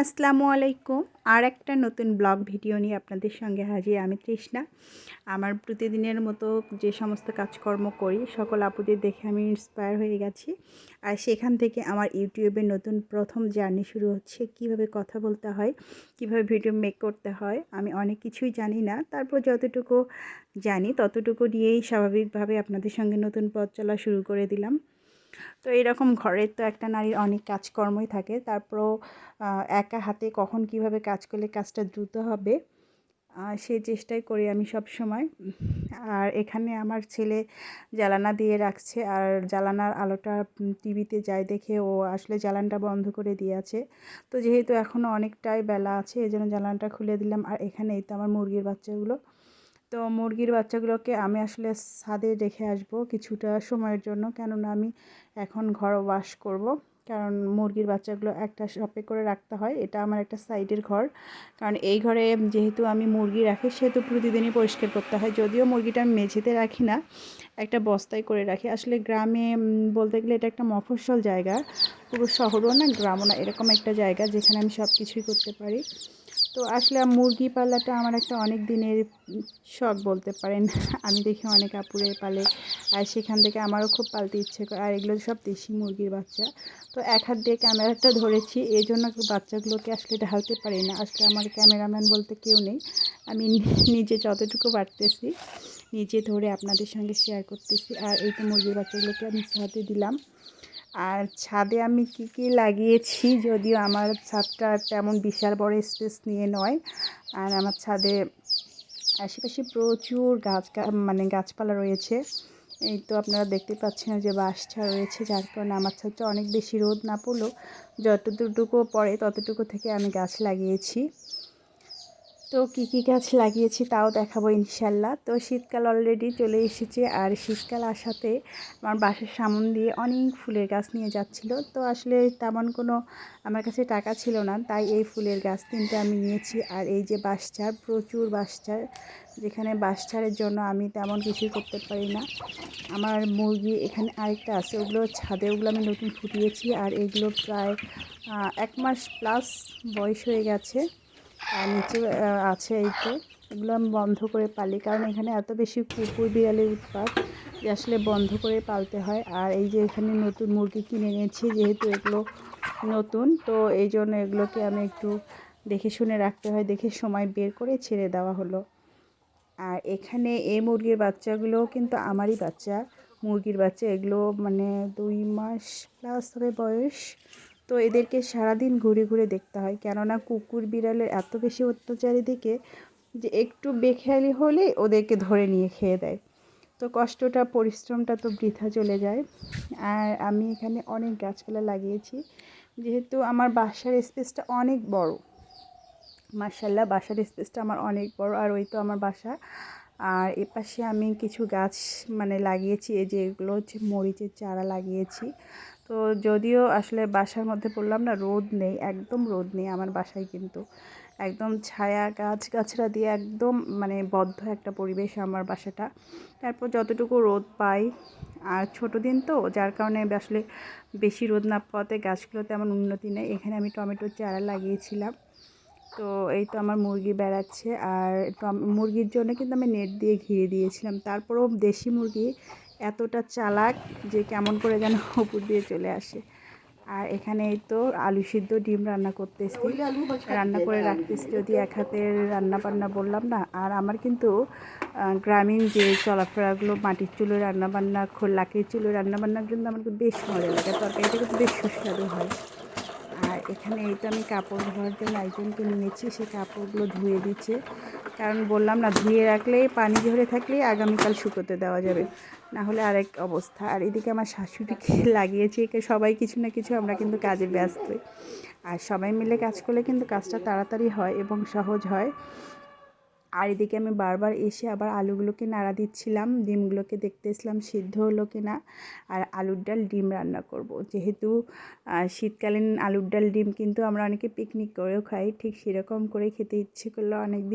আসসালামু আলাইকুম। আর একটা নতুন ব্লগ ভিডিও নিয়ে আপনাদের সঙ্গে হাজির আমি তৃষ্ণা। আমার প্রতিদিনের মতো যে সমস্ত কাজকর্ম করি সকল আপুদের দেখে আমি ইন্সপায়ার হয়ে গেছি। আর সেখান থেকে আমার ইউটিউবে নতুন প্রথম জার্নি শুরু হচ্ছে। কিভাবে কথা বলতে হয়, কিভাবে ভিডিও মেক করতে হয়, আমি অনেক কিছুই জানি না। তারপর যতটুকু জানি ততটুকু নিয়েই স্বাভাবিকভাবে আপনাদের সঙ্গে নতুন পথ চলা শুরু করে দিলাম। তো এরকম ঘরের তো একটা নারীর অনেক কাজকর্মই থাকে, তারপরও একা হাতে কখন কিভাবে কাজ করলে কাজটা দ্রুত হবে সেই চেষ্টাই করি আমি সব সময়। আর এখানে আমার ছেলে জ্বালানা দিয়ে রাখছে, আর জ্বালানার আলোটা টিভিতে যায় দেখে ও আসলে জ্বালানটা বন্ধ করে দিয়েছে। তো যেহেতু এখনও অনেকটাই বেলা আছে এই জন্য জ্বালানটা খুলে দিলাম। আর এখানে এই তো আমার মুরগির বাচ্চাগুলো, তো মুরগির বাচ্চাগুলোকে আমি আসলে ছাদে রেখে আসবো কিছুটা সময়ের জন্য, কেননা আমি এখন ঘর ওয়াশ করব। কারণ মুরগির বাচ্চাগুলো একটা শপে করে রাখতে হয়, এটা আমার একটা সাইডের ঘর। কারণ এই ঘরে যেহেতু আমি মুরগি রাখি সেহেতু প্রতিদিনই পরিষ্কার করতে হয়। যদিও মুরগিটা আমি মেঝেতে রাখি না, একটা বস্তায় করে রাখি। আসলে গ্রামে বলতে গেলে এটা একটা মফস্বল জায়গা, পুরো শহরও না গ্রামও না, এরকম একটা জায়গা যেখানে আমি সব কিছুই করতে পারি। তো আসলে মুরগি পালাটা আমার একটা অনেক দিনের শখ বলতে পারেন। আমি দেখি অনেক আপুরে পালে, আর সেখান থেকে আমারও খুব পালতে ইচ্ছে করে। আর এগুলো সব দেশি মুরগির বাচ্চা। তো এক হাত দিয়ে ক্যামেরাটা ধরেছি, এই জন্য বাচ্চাগুলোকে আসলে ঢালতে পারি না। আসলে আমার ক্যামেরাম্যান বলতে কেউ নেই, আমি নিজে যতটুকু পারতেছি নিজে ধরে আপনাদের সঙ্গে শেয়ার করতেছি। আর এই তো মুরগির বাচ্চাগুলোকে আমি ছাদে দিলাম। আর ছাদে আমি কি লাগিয়েছি, যদিও আমার ছাদটা তেমন বিশাল বড় স্পেস নিয়ে নয়। আর আমার ছাদে আশেপাশে প্রচুর গাছপালা রয়েছে। এই তো আপনারা দেখতে পাচ্ছেন যে বাঁশঝাড় রয়েছে, যার কারণে আমার ছাদটা অনেক বেশি রোদ না পড়লেও যতটুকু পড়ে ততটুকু থেকে আমি গাছ লাগিয়েছি। তো কী গাছ লাগিয়েছি তাও দেখাবো ইনশাল্লাহ। তো শীতকাল অলরেডি চলে এসেছে, আর শীতকাল আসাতে আমার বাসার সামনে দিয়ে অনেক ফুলের গাছ নিয়ে যাচ্ছিল। তো আসলে তেমন কোনো আমার কাছে টাকা ছিল না, তাই এই ফুলের গাছ 3টে আমি নিয়েছি। আর এই যে বাঁশঝাড়, প্রচুর বাঁশঝাড়, যেখানে বাঁশঝাড়ের জন্য আমি তেমন কিছুই করতে পারি না। আমার মুরগি এখানে আরেকটা আছে, ওগুলো ছাদে, ওগুলো আমি নতুন ফুটিয়েছি। আর এগুলো প্রায় 1 মাস প্লাস বয়স হয়ে গেছে। আর নিচে আছে এই তো, এগুলো আমি বন্ধ করে পালি, কারণ এখানে এত বেশি কুকুর বিড়ালের উৎপাত যে আসলে বন্ধ করে পালতে হয়। আর এই যে এখানে নতুন মুরগি কিনে এনেছি, যেহেতু এগুলো নতুন, তো এই জন্য এগুলোকে আমি একটু দেখে শুনে রাখতে হয়, দেখে সময় বের করে ছেড়ে দেওয়া হলো। আর এখানে এই মুরগির বাচ্চাগুলোও কিন্তু আমারই বাচ্চা, মুরগির বাচ্চা এগুলো, 2 মাস প্লাস হবে বয়স। তো এদেরকে সারাদিন ঘুরে ঘুরে দেখতে হয়, কেননা কুকুর বিড়ালের এত বেশি অত্যাচারী দিকে যে একটু বেখেয়ালি হলে ওদেরকে ধরে নিয়ে খেয়ে দেয়। তো কষ্টটা পরিশ্রমটা তো বৃথা চলে যায়। আর আমি এখানে অনেক গাছপালা লাগিয়েছি, যেহেতু আমার বাসার স্পেসটা অনেক বড়। মাশাআল্লাহ, বাসার স্পেসটা আমার অনেক বড়। আর ওই তো আমার বাসা, আর এপাশে আমি কিছু গাছ লাগিয়েছি, এই যে এগুলো হচ্ছে মরিচের চারা লাগিয়েছি। তো যদিও আসলে বাসার মধ্যে বললাম না, রোদ নেই, একদম রোদ নেই আমার বাসায়, কিন্তু একদম ছায়া গাছগাছড়া দিয়ে একদম বদ্ধ একটা পরিবেশ আমার বাসাটা। তারপর যতটুকু রোদ পাই, আর ছোটো দিন তো যার কারণে আসলে বেশি রোদ না পাওয়াতে গাছগুলো তেমন উন্নতি নেই। এখানে আমি টমেটোর চারা লাগিয়েছিলাম। তো এই তো আমার মুরগি বেড়াচ্ছে, আর মুরগির জন্য কিন্তু আমি নেট দিয়ে ঘিরে দিয়েছিলাম। তারপরেও দেশি মুরগি এতটা চালাক যে কেমন করে যেন উপর দিয়ে চলে আসে। আর এখানে এই তো আলু সিদ্ধ ডিম রান্না করতেছি, রান্না করে রাখতেছি। যদি এক হাতের রান্না বান্না বললাম না। আর আমার কিন্তু গ্রামীণ যে চলাফেরাগুলো, মাটির চুলোয় রান্নাবান্না, লাকড়ির চুলোয় রান্নাবান্নার জন্য আমার বেশ মজা লাগে, তরকারিটা কিন্তু বেশ সুস্বাদু হয়। আর এখানে এই তো আমি কাপড় ধোয়ার জন্য একজনকে নিয়েছি, সে কাপড়গুলো ধুয়ে দিচ্ছে। কারণ বললাম না, ধুয়ে রাখলে পানি ঝরে থাকলেই আগামীকাল শুকোতে দেওয়া যাবে, না হলে আরেক অবস্থা। আর এদিকে আমার শাশুড়িকে লাগিয়েছি, সবাই কিছু না কিছু আমরা কিন্তু কাজে ব্যস্ত। আর সবাই মিলে কাজ করলে কিন্তু কাজটা তাড়াতাড়ি হয় এবং সহজ হয়। আর এদিকে আমি বারবার এসে আবার আলুগুলোকে নাড়া দিচ্ছিলাম, ডিমগুলোকে দেখতেছিলাম সিদ্ধ হলো কি না। আর আলুর ডাল ডিম রান্না করব, যেহেতু শীতকালীন আলুর ডাল ডিম কিন্তু আমরা অনেকে পিকনিক করেও খাই, ঠিক সেরকম করে খেতে ইচ্ছে করলো অনেক দিন।